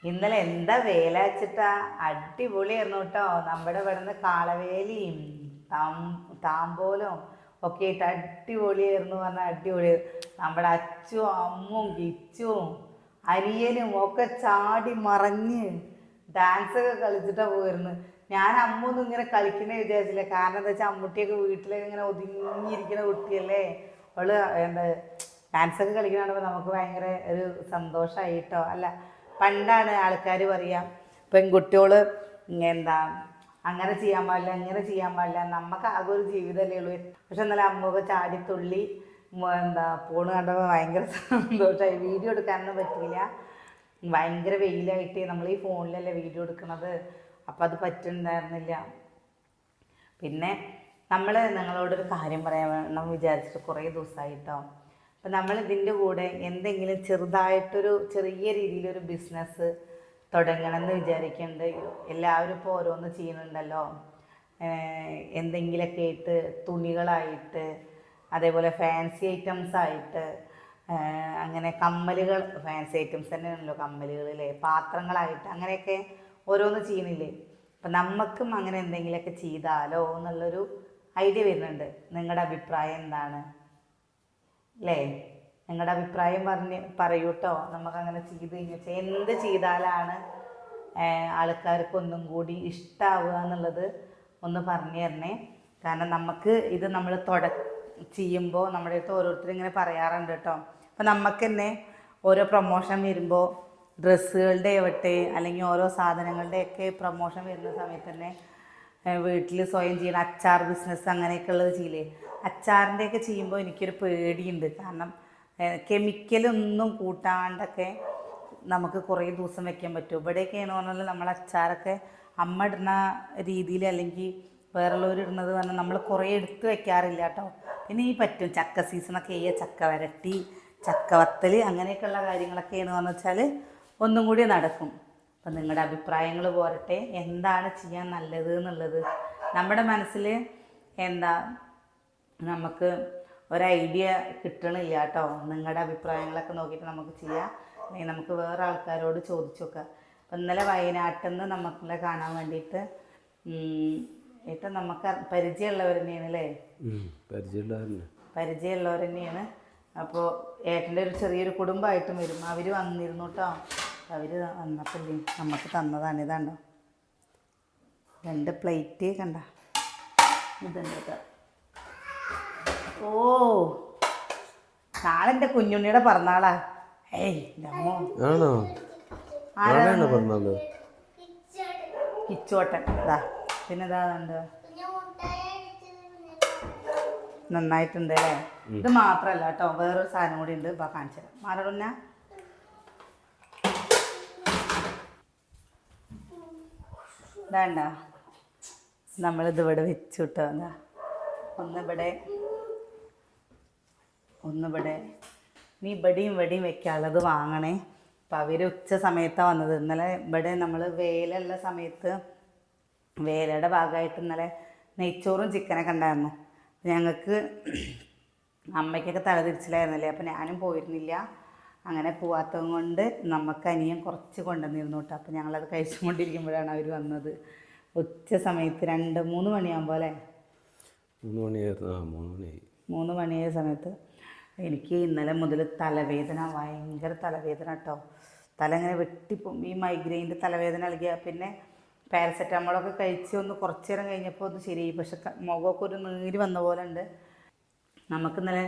ഇന്നലെ എന്താ വേല വെച്ചിട്ടാ അടിപൊളിയായിരുന്നു കേട്ടോ. നമ്മുടെ ഇവിടുന്ന് കാളവേലിയും താമ്പോലും ഒക്കെ ഇട്ട് അടിപൊളിയായിരുന്നു പറഞ്ഞാൽ അടിപൊളി. നമ്മുടെ അച്ചും അമ്മും കിച്ചും അനിയനും ഒക്കെ ചാടി മറഞ്ഞ് ഡാൻസൊക്കെ കളിച്ചിട്ടാ പോയിരുന്നു. ഞാൻ അമ്മൊന്നും ഇങ്ങനെ കളിക്കണേ വിചാരിച്ചില്ല. കാരണം എന്താ വെച്ചാൽ അമ്മൂട്ടിയൊക്കെ വീട്ടിലേക്ക് ഇങ്ങനെ ഒതുങ്ങിയിരിക്കുന്ന കുട്ടിയല്ലേ. അവള് എന്താ ഡാൻസൊക്കെ കളിക്കണപ്പോൾ നമുക്ക് ഭയങ്കര ഒരു സന്തോഷമായിട്ടോ. അല്ല, പണ്ടാണ് ആൾക്കാർ പറയുക പെൺകുട്ടികൾ എന്താ അങ്ങനെ ചെയ്യാൻ പാടില്ല ഇങ്ങനെ ചെയ്യാൻ പാടില്ല, നമുക്ക് ആകെ ഒരു ജീവിതമല്ലേ ഉള്ളൂ. പക്ഷെ എന്നാലും അമ്മൊക്കെ ചാടിത്തുള്ളി എന്താ പോണ് കണ്ടപ്പോൾ ഭയങ്കര സന്തോഷമായി. വീഡിയോ എടുക്കാനൊന്നും പറ്റിയില്ല, ഭയങ്കര വെയിലായിട്ട് നമ്മൾ ഈ ഫോണിലല്ലേ വീഡിയോ എടുക്കുന്നത്, അപ്പം അത് പറ്റുന്നുണ്ടായിരുന്നില്ല. പിന്നെ നമ്മൾ നിങ്ങളോടൊരു കാര്യം പറയാൻ വേണം വിചാരിച്ചിട്ട് കുറേ ദിവസമായിട്ടോ. അപ്പം നമ്മൾ ഇതിൻ്റെ കൂടെ എന്തെങ്കിലും ചെറുതായിട്ടൊരു ചെറിയ രീതിയിലൊരു ബിസിനസ് തുടങ്ങണമെന്ന് വിചാരിക്കുന്നുണ്ട്. എല്ലാവരും ഇപ്പോൾ ഓരോന്ന് ചെയ്യുന്നുണ്ടല്ലോ, എന്തെങ്കിലുമൊക്കെ ആയിട്ട് തുണികളായിട്ട്, അതേപോലെ ഫാൻസി ഐറ്റംസ് ആയിട്ട്, അങ്ങനെ കമ്മലുകൾ ഫാൻസി ഐറ്റംസ് തന്നെയാണല്ലോ കമ്മലുകളിലെ പാത്രങ്ങളായിട്ട് അങ്ങനെയൊക്കെ ഓരോന്ന് ചെയ്യുന്നില്ലേ. അപ്പം നമുക്കും അങ്ങനെ എന്തെങ്കിലുമൊക്കെ ചെയ്താലോ എന്നുള്ളൊരു ഐഡിയ വരുന്നുണ്ട്. നിങ്ങളുടെ അഭിപ്രായം എന്താണ് അല്ലേ? നിങ്ങളുടെ അഭിപ്രായം പറയൂ കേട്ടോ. നമുക്കങ്ങനെ ചെയ്ത് കഴിഞ്ഞാൽ എന്ത് ചെയ്താലാണ് ആൾക്കാർക്ക് ഒന്നും കൂടി ഇഷ്ടമാവുക എന്നുള്ളത് ഒന്ന് പറഞ്ഞു തരണേ. കാരണം നമുക്ക് ഇത് നമ്മൾ ചെയ്യുമ്പോൾ നമ്മുടെ അടുത്ത് ഓരോരുത്തരും ഇങ്ങനെ പറയാറുണ്ട് കേട്ടോ. അപ്പം നമുക്ക് തന്നെ ഓരോ പ്രൊമോഷൻ വരുമ്പോൾ ഡ്രസ്സുകളുടെ ആവട്ടെ അല്ലെങ്കിൽ ഓരോ സാധനങ്ങളുടെയൊക്കെ പ്രൊമോഷൻ വരുന്ന സമയത്ത് തന്നെ വീട്ടിൽ സ്വയം ചെയ്യുന്ന അച്ചാർ ബിസിനസ് അങ്ങനെയൊക്കെ ഉള്ളത് ചെയ്യില്ലേ. അച്ചാറിൻ്റെയൊക്കെ ചെയ്യുമ്പോൾ എനിക്കൊരു പേടിയുണ്ട്. കാരണം കെമിക്കലൊന്നും കൂട്ടാണ്ടൊക്കെ നമുക്ക് കുറേ ദിവസം വെക്കാൻ പറ്റും. ഇവിടെയൊക്കെയാണ് പറഞ്ഞാൽ നമ്മൾ അച്ചാറൊക്കെ അമ്മ ഇടുന്ന രീതിയിൽ അല്ലെങ്കിൽ വേറുള്ളവർ ഇടുന്നത് പറഞ്ഞാൽ നമ്മൾ കുറേ എടുത്ത് വെക്കാറില്ല കേട്ടോ. പിന്നെ ഈ പറ്റും ചക്ക സീസണൊക്കെ ചെയ്യുക, ചക്ക വരട്ടി, ചക്ക വത്തൽ അങ്ങനെയൊക്കെയുള്ള കാര്യങ്ങളൊക്കെയാണ് പറഞ്ഞു വെച്ചാൽ ഒന്നും കൂടി നടക്കും. അപ്പം നിങ്ങളുടെ അഭിപ്രായങ്ങൾ പോരട്ടെ, എന്താണ് ചെയ്യാൻ നല്ലത് എന്നുള്ളത്. നമ്മുടെ മനസ്സിൽ എന്താ നമുക്ക് ഒരു ഐഡിയ കിട്ടണില്ല കേട്ടോ. നിങ്ങളുടെ അഭിപ്രായങ്ങളൊക്കെ നോക്കിയിട്ട് നമുക്ക് ചെയ്യാം, അല്ലെങ്കിൽ നമുക്ക് വേറെ ആൾക്കാരോട് ചോദിച്ചു നോക്കാം. അപ്പം ഇന്നലെ വയനാട്ടിൽ നിന്ന് നമുക്കുള്ള കാണാൻ വേണ്ടിയിട്ട് ഏറ്റവും നമുക്ക് പരിചയമുള്ളവർ തന്നെയാണ് അല്ലേ, പരിചയമുള്ളവർ തന്നെയാണ്. അപ്പോൾ ഏട്ടൻ്റെ ഒരു ചെറിയൊരു കുടുംബമായിട്ടും വരും. അവർ വന്നിരുന്നു കേട്ടോ. അവർ വന്നപ്പോൾ നമുക്ക് തന്നതാണ്. ഇതാണ്ടോ 2 പ്ലേറ്റ് കണ്ട, ഇതുണ്ട് കേട്ടോ. ഓ, നാളെ എൻ്റെ കുഞ്ഞുണ്ണിയുടെ പിറന്നാളാ. ഏയ് കിച്ചോട്ടൻ ഇതാ. പിന്നെ ഇതാ ഉണ്ട്, നന്നായിട്ടുണ്ട് അല്ലേ. ഇത് മാത്രമല്ല കേട്ടോ, വേറൊരു സാധനം കൂടി ഉണ്ട്. ഇപ്പം കാണിച്ചു തരാം. മാറടുന്ന ഇതാണ്ട, നമ്മളിതിവിടെ വെച്ചു കിട്ടോ. എന്താ ഒന്നിവിടെ നീ ഇവിടെയും വെക്കാനുള്ളത് വാങ്ങണേ. അപ്പം അവർ ഉച്ച സമയത്താണ് വന്നത്. ഇന്നലെ ഇവിടെ നമ്മൾ വേലുള്ള സമയത്ത് വേലയുടെ ഭാഗമായിട്ട് ഇന്നലെ നെയ്ച്ചോറും ചിക്കനൊക്കെ ഉണ്ടായിരുന്നു. ഞങ്ങൾക്ക് അമ്മയ്ക്കൊക്കെ തലതിരിച്ചിലായിരുന്നല്ലേ, അപ്പം ഞാനും പോയിരുന്നില്ല. അങ്ങനെ പോവാത്തത് കൊണ്ട് നമുക്ക് അനിയൻ കുറച്ച് കൊണ്ടുവന്നിരുന്നു കേട്ടോ. അപ്പം ഞങ്ങളത് കഴിച്ചുകൊണ്ടിരിക്കുമ്പോഴാണ് അവർ വന്നത്. ഉച്ച സമയത്ത് 2-3 മണിയാകുമ്പോൾ അല്ലേ, 3 മണിയായ സമയത്ത്. എനിക്ക് ഇന്നലെ മുതൽ തലവേദന, ഭയങ്കര തലവേദന കേട്ടോ. തല ഇങ്ങനെ വെട്ടിപ്പോവും. ഈ മൈഗ്രെയിൻ്റെ തലവേദന നൽകിയാൽ പിന്നെ പാരസെറ്റാമോളൊക്കെ കഴിച്ച് ഒന്ന് കുറച്ച് നേരം കഴിഞ്ഞപ്പോൾ ഒന്ന് ശരിയായി. പക്ഷെ മുഖമൊക്കെ ഒരു നീര് വന്ന പോലെ ഉണ്ട്. നമുക്ക് ഇന്നലെ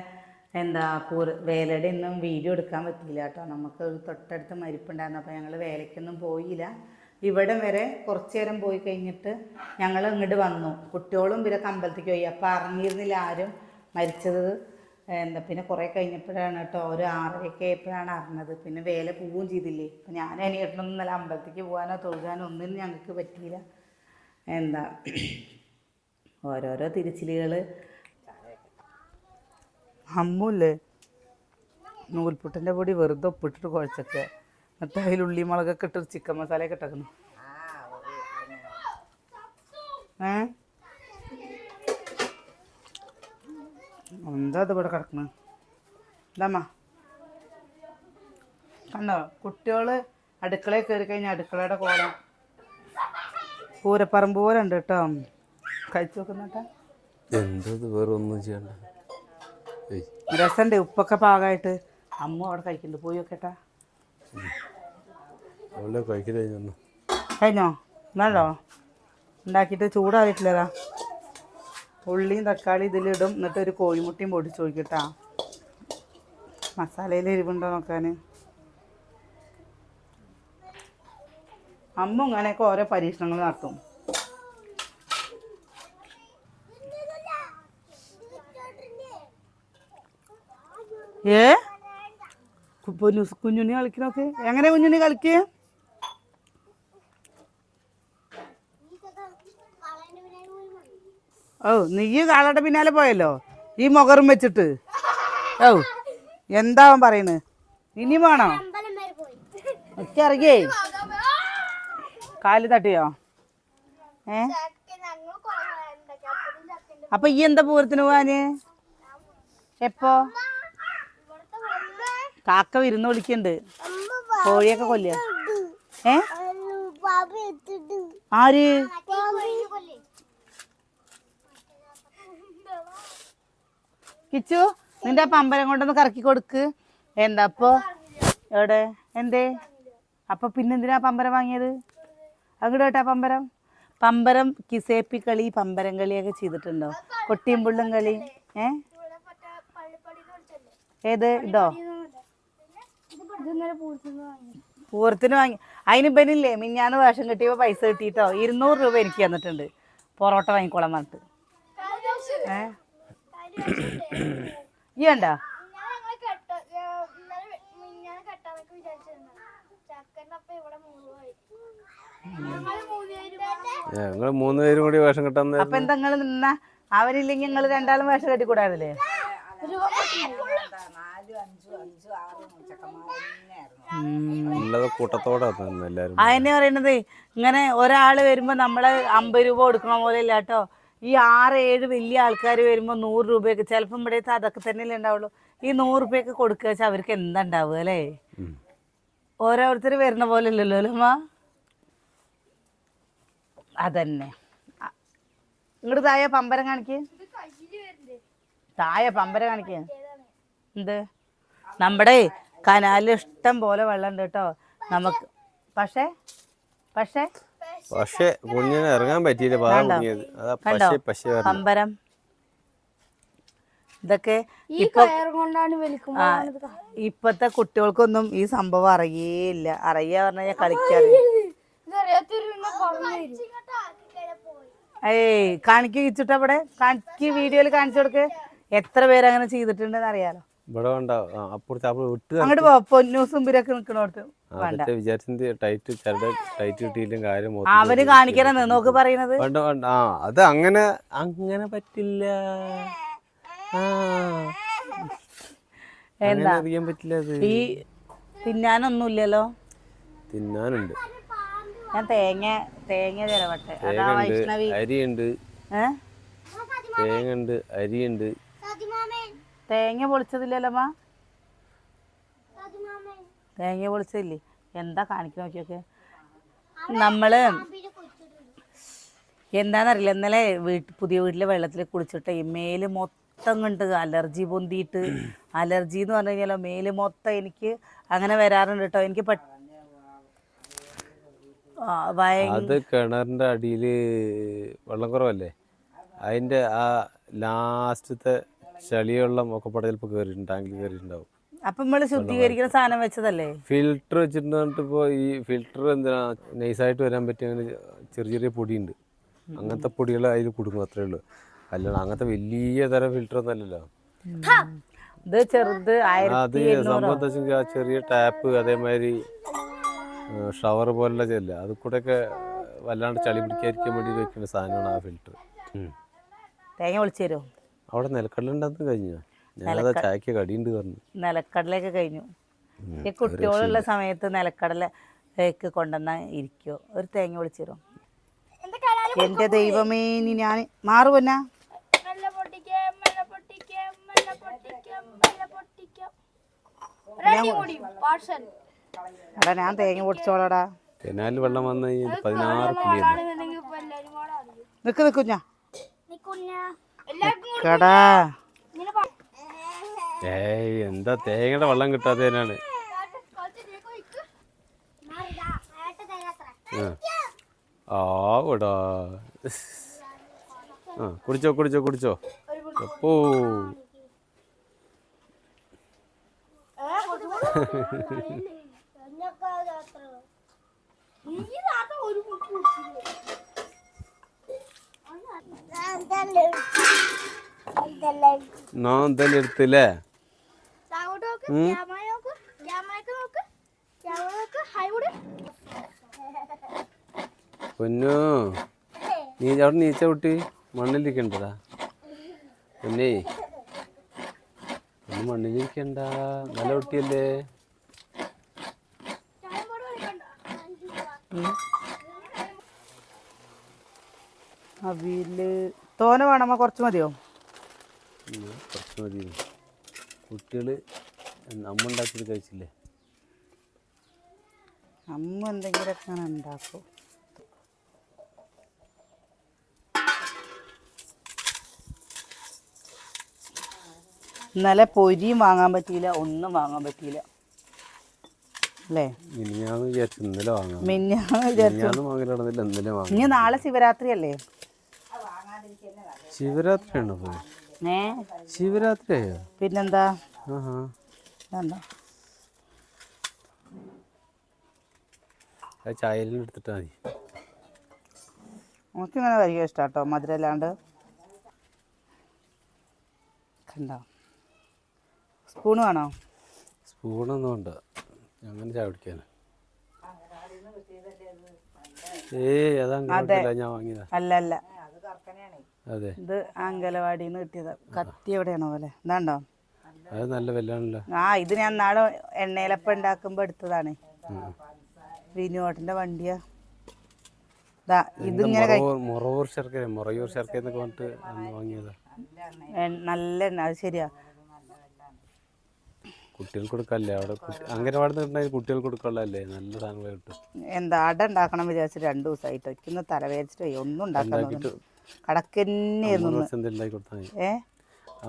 വേലയുടെ ഒന്നും വീഡിയോ എടുക്കാൻ പറ്റില്ല കേട്ടോ. നമുക്ക് ഒരു തൊട്ടടുത്ത് മരിപ്പുണ്ടായിരുന്നു. അപ്പോൾ ഞങ്ങൾ വേലയ്ക്കൊന്നും പോയില്ല. ഇവിടെ വരെ കുറച്ച് നേരം പോയി കഴിഞ്ഞിട്ട് ഞങ്ങൾ ഇങ്ങോട്ട് വന്നു. കുട്ടികളും ഇവരൊക്കെ അമ്പലത്തേക്ക് പോയി. അപ്പോൾ അറിഞ്ഞിരുന്നില്ല ആരും മരിച്ചത്. പിന്നെ കുറേ കഴിഞ്ഞപ്പോഴാണ് കേട്ടോ, ഒരു 6:30 ആയപ്പോഴാണ് അറിഞ്ഞത്. പിന്നെ വേല പോവുകയും ചെയ്തില്ലേ. അപ്പം ഞാൻ അനിയേട്ടനൊന്നും ഇന്നലെ അമ്പലത്തേക്ക് പോകാനോ തൊഴുകാനോ ഒന്നും ഞങ്ങൾക്ക് പറ്റിയില്ല. ഓരോരോ തിരിച്ചിലുകൾ. അമ്മൂല്ലേ നൂൽപുട്ടിൻ്റെ പൊടി വെറുതെ ഒപ്പിട്ടിട്ട് കുഴച്ചൊക്കെ, എന്നിട്ട് അതിൽ ഉള്ളി മുളകൊക്കെ ഇട്ട് ചിക്കൻ മസാലയൊക്കെ ഇട്ടേക്കുന്നു. എന്താ അത് ഇവിടെ കിടക്കുന്നത്? ഇതമ്മ കണ്ടോ, കുട്ടികൾ അടുക്കളയിൽ കയറി കഴിഞ്ഞാൽ അടുക്കളയുടെ കോലം പൂരപ്പറമ്പ് പോലെ ഉണ്ട് കേട്ടോ. കഴിച്ചു നോക്കുന്നുട്ടാ. എന്തത് വേറെ ഒന്നും ചെയ്യണ്ട. രസമുണ്ട്, ഉപ്പൊക്കെ പാകമായിട്ട്. അമ്മ അവിടെ കഴിക്കുന്നുണ്ട്, പോയി നോക്കേട്ടാ. കഴിഞ്ഞോ? എന്നല്ലോ ഉണ്ടാക്കിയിട്ട് ചൂടാറിയിട്ടില്ലതാ. ഉള്ളിയും തക്കാളി ഇതിലിടും, എന്നിട്ട് ഒരു കോഴിമുട്ടയും പൊടിച്ച് നോക്കിട്ടാ. മസാലയിൽ എരിവുണ്ടോ നോക്കാൻ. അമ്മ ഇങ്ങനെയൊക്കെ ഓരോ പരീക്ഷണങ്ങൾ നടത്തും. കുഞ്ഞുണ്ണി കളിക്കണോക്കെ എങ്ങനെ? കുഞ്ഞുണ്ണി കളിക്കുക. ഓ, നീ കാളയുടെ പിന്നാലെ പോയല്ലോ ഈ മുഖറും വെച്ചിട്ട്. ഓ, എന്താവൻ പറയണ്? ഇനി വേണോ? ഒക്കെ ഇറങ്ങിയേ. കാല് തട്ടിയോ? അപ്പൊ ഈ എന്താ പൂരത്തിന് പോവാന്? എപ്പോ? കാക്ക വിരുന്ന് വിളിക്കണ്ട്. കോഴിയൊക്കെ കൊല്ലുക. ആര്? കിച്ചു, നിന്റെ ആ പമ്പരം കൊണ്ടൊന്ന് കറക്കി കൊടുക്ക്. എന്താ അപ്പൊ എവിടെ? എന്തേ അപ്പൊ പിന്നെന്തിനാ പമ്പരം വാങ്ങിയത്? അങ്ങോട്ട് കേട്ടാ പമ്പരം. പമ്പരം കിസേപ്പി കളി, പമ്പരം കളിയൊക്കെ ചെയ്തിട്ടുണ്ടോ? കൊട്ടിയും പുള്ളും കളി. ഏത് ഇതോ? പൂരത്തിന് വാങ്ങി. അതിന് ഇപ്പനില്ലേ മിഞ്ഞാന്ന് വേഷം കിട്ടിയപ്പോ പൈസ കിട്ടിയിട്ടോ 200 രൂപ എനിക്ക് തന്നിട്ടുണ്ട്. പൊറോട്ട വാങ്ങിക്കോളാൻ പറഞ്ഞിട്ട്. ഈ കണ്ടാ? ഞങ്ങൾ 3 പേരും കൂടി വേഷം കെട്ടാൻ. അപ്പൊ എന്താ നിങ്ങള് നിന്ന? അവരില്ലെങ്കിൽ നിങ്ങൾ രണ്ടാളും വേഷം കെട്ടിക്കൂടാറില്ലേ? അതിനെ പറയണത് ഇങ്ങനെ ഒരാള് വരുമ്പോ നമ്മള് 50 രൂപ കൊടുക്കണ പോലെ ഇല്ല കേട്ടോ. ഈ 6-7 വലിയ ആൾക്കാർ വരുമ്പോ 100 രൂപയൊക്കെ ചിലപ്പം ഇവിടത്തെ അതൊക്കെ തന്നെയല്ലേ ഉണ്ടാവുള്ളൂ. ഈ 100 രൂപയൊക്കെ കൊടുക്കുക വെച്ചാൽ അവർക്ക് എന്താ ഉണ്ടാവുക അല്ലേ? ഓരോരുത്തർ വരുന്ന പോലെ ഇല്ലല്ലോ അല്ലമ്മ. അതന്നെ. ഇങ്ങോട്ട് തായ പമ്പരം കാണിക്ക്. തായ പമ്പരം കാണിക്ക്. എന്ത്? നമ്മുടെ കനാലിൽ ഇഷ്ടം പോലെ വെള്ളം ഉണ്ട് കേട്ടോ നമുക്ക്. പക്ഷേ കുഞ്ഞിനെ ഇറങ്ങാൻ പറ്റിയില്ല. പമ്പരം ഇതൊക്കെ ഇപ്പത്തെ കുട്ടികൾക്കൊന്നും ഈ സംഭവം അറിയേയില്ല. അറിയാ പറഞ്ഞാൽ കളിക്കാറ്. ഏയ് കാണിക്ക് കിച്ചിട്ട് അവിടെ കാണിക്ക്. വീഡിയോയിൽ കാണിച്ചു കൊടുക്ക്. എത്ര പേരങ്ങനെ ചെയ്തിട്ടുണ്ടെന്ന് അറിയാലോ. അങ്ങോട്ട് പോ. പൊന്നൂസുംബിരൊക്കെ നിക്കണോട്ട് വേണ്ട. അവര് കാണിക്കണെന്ന് നോക്ക് പറയുന്നത്. അത് അങ്ങനെ പറ്റില്ല. എന്താ ഈ തിന്നാനൊന്നുമില്ലല്ലോ? തിന്നാനുണ്ട്. ഞാൻ തേങ്ങ ചിലവട്ടെ. അതാ വൈഷ്ണവി. അരിയുണ്ട്, തേങ്ങ, അരിയുണ്ട്. തേങ്ങ പൊളിച്ചതില്ലല്ലോ? തേങ്ങ പൊളിച്ചതില്ലേ? എന്താ കാണിക്കാൻ നോക്കിയൊക്കെ. നമ്മള് എന്താന്നറിയില്ല, ഇന്നലെ പുതിയ വീട്ടിലെ വെള്ളത്തിൽ കുളിച്ചിട്ട് മേല് മൊത്തം കണ്ട് അലർജി പൊന്തിയിട്ട്. അലർജി എന്ന് പറഞ്ഞു കഴിഞ്ഞാലോ മേല് മൊത്തം എനിക്ക് അങ്ങനെ വരാറുണ്ട് കേട്ടോ. എനിക്ക് അത് കിണറിന്റെ അടിയില് വെള്ളം കുറവല്ലേ, അതിന്റെ ആ ലാസ്റ്റത്തെ ചളിവെള്ളം ഒക്കെ പട ചിലപ്പോൾ കയറിയിട്ടുണ്ട്, ടാങ്കിൽ കയറിയിട്ടുണ്ടാവും. അപ്പൊ നമ്മള് ശുദ്ധീകരിക്കുന്ന സാധനം വെച്ചതല്ലേ? ഫിൽറ്റർ വെച്ചിട്ട് ഇപ്പോൾ ഈ ഫിൽറ്റർ എന്തിനാ നൈസായിട്ട് വരാൻ പറ്റിയ ചെറിയ പൊടിയുണ്ട്. അങ്ങനത്തെ പൊടികൾ അതിൽ കൊടുക്കും, അത്രേ ഉള്ളൂ. അല്ലാണ്ട് അങ്ങനത്തെ വലിയ തരം ഫിൽറ്റർ ഒന്നും അല്ലല്ലോ ഇത്. ചെറുത് അത് സംഭവം എന്താ വെച്ചാൽ ആ ചെറിയ ടാപ്പ്, അതേമാതിരി ഷവർ പോലുള്ള ചെല്ല, അത് കൂടെ ഒക്കെ വല്ലാണ്ട് ചളി പിടിക്കാതിരിക്കാൻ വേണ്ടി വെക്കുന്ന സാധനമാണ് ആ ഫിൽറ്റർ. തേങ്ങ വിളിച്ചു തരുമോ? അവിടെ നിലക്കടലുണ്ടാകുന്ന കഴിഞ്ഞോ? ഞാനതാ ചായക്ക് കടിയുണ്ട് പറഞ്ഞു. നിലക്കടലൊക്കെ കഴിഞ്ഞു. ഈ കുട്ടികളുള്ള സമയത്ത് നിലക്കടലൊക്കെ കൊണ്ടുവന്നാ ഇരിക്കോ? ഒരു തേങ്ങ വിളിച്ചു തരുമോ? എന്റെ ദൈവമേ, ഇനി ഞാൻ മാറുവന്നാ. എടാ ഞാൻ തേങ്ങ പൊടിച്ചോളടാ. കനാലിൽ വെള്ളം വന്നു കഴിഞ്ഞാൽ 16 പുളിയുണ്ട്. നിക്ക് കുഞ്ഞാ കടാ. ഏയ് എന്താ തേങ്ങയുടെ വെള്ളം കിട്ടാത്തതിനാണ്. ആടാ കുടിച്ചോ കുടിച്ചോ കുടിച്ചോ. അപ്പോ ഞാൻ എന്തായാലും എടുത്തില്ലേ. പൊന്നു നീ അവിടെ നീച്ച കുട്ടി മണ്ണിലിരിക്കണ്ടടാ. പൊന്നേ ഒന്ന് മണ്ണിലിരിക്കണ്ട, നല്ല കുട്ടിയല്ലേ. അവിയല് തോനെ വേണമ്മ? കുറച്ച് മതിയോ? കുറച്ച് മതി. കുട്ടികള് അമ്മ ഉണ്ടാക്കിയിട്ട് കഴിച്ചില്ലേ? അമ്മ എന്തെങ്കിലുമൊക്കെ അങ്ങനെ ഉണ്ടാക്കും. ഇന്നലെ പൊരിയും വാങ്ങാൻ പറ്റിയില്ല, ഒന്നും വാങ്ങാൻ പറ്റിയില്ല അല്ലേ? മിനിഞ്ഞാന്ന് വിചാരിച്ചു ഇന്നലെ വാങ്ങാം. മിനിഞ്ഞാന്ന് വിചാരിച്ചു വാങ്ങലുണ്ടെന്നില്ല, ഇന്നലെ വാങ്ങാം. ഇനി നാളെ ശിവരാത്രി അല്ലേ? ശിവരാത്രി ആണോ? ശിവരാത്രി ആയോ? പിന്നെന്താ? എന്താ ചായലും എടുത്തിട്ടാ മതി. നമുക്കിങ്ങനെ കഴിക്കാൻ ഇഷ്ടം കേട്ടോ, മധുരല്ലാണ്ട്. കണ്ടോ? സ്പൂണ് വേണോ? സ്പൂണൊന്നും വേണ്ട, അങ്ങനെ ചായ കുടിക്കാന്. ഏയ് അതങ്ങനെ ഞാൻ വാങ്ങിയതാ. അല്ല അല്ല, അതെ, ഇത് അങ്കലവാടിന്ന് കിട്ടിയതാ. കത്തി എവിടെയാണോ പോലെ ഇതാണ്ടോ? അത് നല്ല വിലയാണല്ലോ. ഇത് ഞാൻ നാളെ എണ്ണയിലപ്പം ഉണ്ടാക്കുമ്പോ എടുത്തതാണ്. വിനുവേട്ടന്റെ വണ്ടിയാ. ഇതിങ്ങനെ മൊറയൂർ ശർക്കര എന്നൊക്കെ പറഞ്ഞിട്ട് വാങ്ങിയതാ. നല്ല എണ്ണ, അത് ശരിയാ. കുട്ടികൾക്ക് കൊടുക്കല്ലേ അവിടെ, അംഗനവാടി നിന്നിട്ടുണ്ടെങ്കിൽ കുട്ടികൾക്ക് കൊടുക്കാനുള്ളതല്ലേ, നല്ല സാധനങ്ങൾ കിട്ടും. എന്താ അട ഉണ്ടാക്കണം വിചാരിച്ചിട്ട് 2 ദിവസമായിട്ട് ഒന്നും തലവേദിച്ചിട്ട് ഒന്നും ഉണ്ടാക്കാൻ കടക്കന്നെയായിരുന്നു.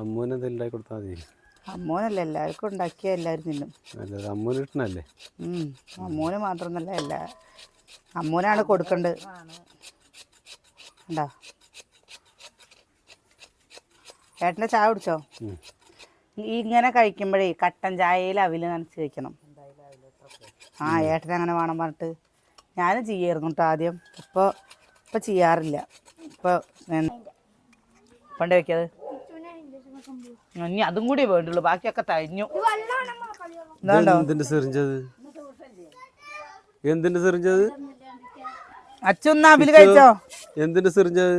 അമ്മൂന് എന്തെങ്കിലും ഉണ്ടാക്കി കൊടുത്താൽ മതി. അമ്മൂനല്ല, എല്ലാവർക്കും ഉണ്ടാക്കിയാൽ എല്ലാവരും തിന്നും. അമ്മൂന് കിട്ടണല്ലേ? അമ്മൂന് മാത്രമൊന്നല്ല, അമ്മൂനാണ് കൊടുക്കേണ്ടത്. ഉണ്ടാ ഏട്ടൻ്റെ ചായ കുടിച്ചോ? ഇങ്ങനെ കഴിക്കുമ്പോഴേ കട്ടൻ ചായയിൽ അവില് നനച്ച് കഴിക്കണം. ഏട്ടൻ അങ്ങനെ വേണം പറഞ്ഞിട്ട് ഞാനും ചെയ്യായിരുന്നു കേട്ടോ ആദ്യം. ഇപ്പം ചെയ്യാറില്ല. കൊണ്ട് വയ്ക്കത് ഇനി അതും കൂടി വേണ്ടുള്ളൂ, ബാക്കിയൊക്കെ തഴിഞ്ഞു. എന്തിന്റെ സിറിഞ്ചത്? അച്ഛൻ അവില് കഴിച്ചോ? എന്തിന്റെ സിറിഞ്ചത്?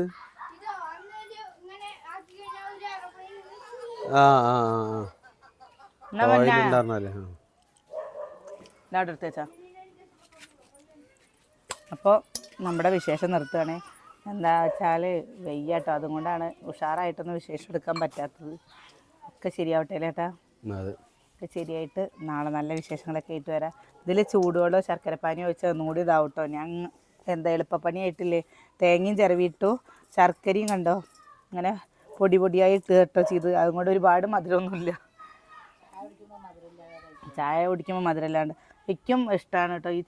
അപ്പോൾ നമ്മുടെ വിശേഷം നിർത്തുകയാണേ. എന്താ വെച്ചാൽ വെയ്യാട്ടോ, അതുകൊണ്ടാണ് ഉഷാറായിട്ടൊന്നും വിശേഷം എടുക്കാൻ പറ്റാത്തത്. ഒക്കെ ശരിയാവട്ടെ ചേട്ടാ, ഒക്കെ ശരിയായിട്ട് നാളെ നല്ല വിശേഷങ്ങളൊക്കെ ആയിട്ട് വരാം. ഇതിൽ ചൂടുവെള്ളമോ ശർക്കരപ്പാനിയോ വെച്ചാൽ ഒന്നുകൂടി ഇതാവട്ടോ. ഞാൻ എന്താ എളുപ്പപ്പണിയായിട്ടില്ലേ, തേങ്ങയും ചിരവിയിട്ടു, ശർക്കരയും കണ്ടോ ഇങ്ങനെ പൊടി പൊടിയായി ഇട്ട് കേട്ടോ ചെയ്ത്. അതുകൊണ്ട് ഒരുപാട് മധുരമൊന്നുമില്ല. ചായ കുടിക്കുമ്പോൾ മധുരമില്ലാണ്ട് എനിക്കും ഇഷ്ടമാണ് കേട്ടോ. ഈ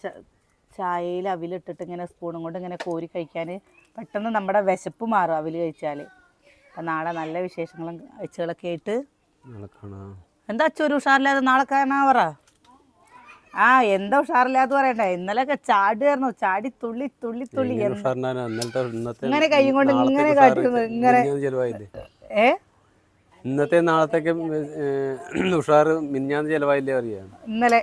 ചായയിൽ അവിലിട്ടിട്ട് ഇങ്ങനെ സ്പൂണും കൊണ്ട് ഇങ്ങനെ കോരി കഴിക്കാൻ പെട്ടെന്ന് നമ്മുടെ വിശപ്പ് മാറും അവിൽ കഴിച്ചാൽ. അപ്പം നാളെ നല്ല വിശേഷങ്ങളും കാഴ്ചകളൊക്കെ ആയിട്ട് എന്താ അച്ഛൻ ഒരു ഉഷാറില്ലാതെ നാളെ കാണാൻ പറ. എന്താ ഉഷാറില്ലാതെ പറയണ്ടേ? ഇന്നലെയൊക്കെ ചാടുമായിരുന്നു, ചാടി തുള്ളി തുള്ളി തുള്ളി ഇങ്ങനെ കൈ കൊണ്ട് ഇങ്ങനെ കാട്ടുന്നു ഇങ്ങനെ. ഇന്നത്തെ നാളത്തേക്ക് ഉഷാറ് മിനിഞ്ഞാന്ന് ചെലവായില്ലേ അറിയാം. ഇന്നലെ